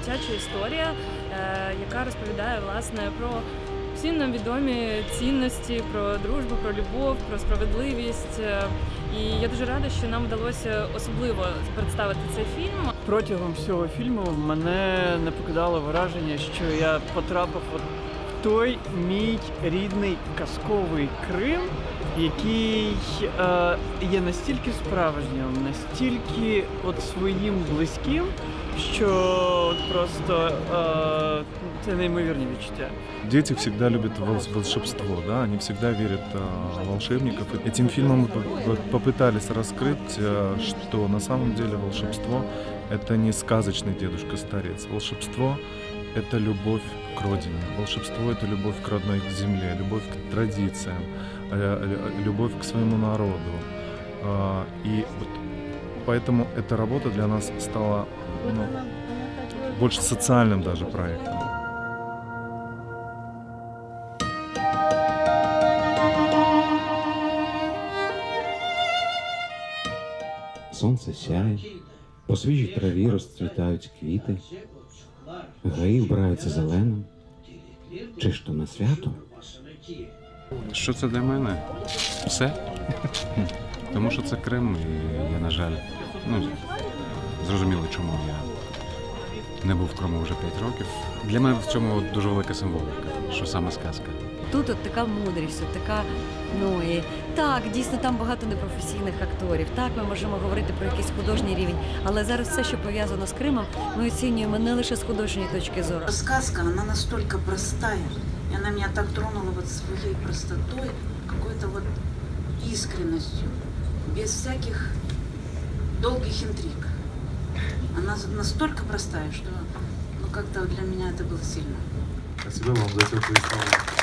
дитяча історія, яка розповідає, власне, про всім нам відомі цінності, про дружбу, про любов, про справедливість. І я дуже рада, що нам вдалося особливо представити цей фільм. Протягом всього фільму мене не покидало враження, що я потрапив в той мій рідний казковий Крим, який є настільки справжнім, настільки своїм близьким, що просто це неймовірні відчуття. Дети всегда любят волшебство, да? Они всегда верят в волшебников. Этим фильмом мы попытались раскрыть, что на самом деле волшебство — это не сказочный дедушка-старец. Волшебство — это любовь к родине. Волшебство — это любовь к родной земле, любовь к традициям, любовь к своему народу. И вот поэтому эта работа для нас стала больше социальным даже проектом. Сонце сяє, по свіжій траві розцвітають квіти, гаї вбираються зеленим. Чи ж то на свято? Що це для мене? Все. Тому що це Крим, і я, на жаль, зрозуміло, чому я не був в Криму вже 5 років. Для мене в цьому дуже велика символіка, що саме сказка. Тут така мудрість, така, і так, дійсно, там багато непрофесійних акторів, так, ми можемо говорити про якийсь художній рівень, але зараз все, що пов'язано з Кримом, ми оцінюємо не лише з художньої точки зору. Сказка, вона настільки проста, і вона мене так тронула своєю простотою, какой-то искренностью, без всяких долгих интриг. Она настолько простая, что как-то для меня это было сильно. Спасибо вам за теплые слова.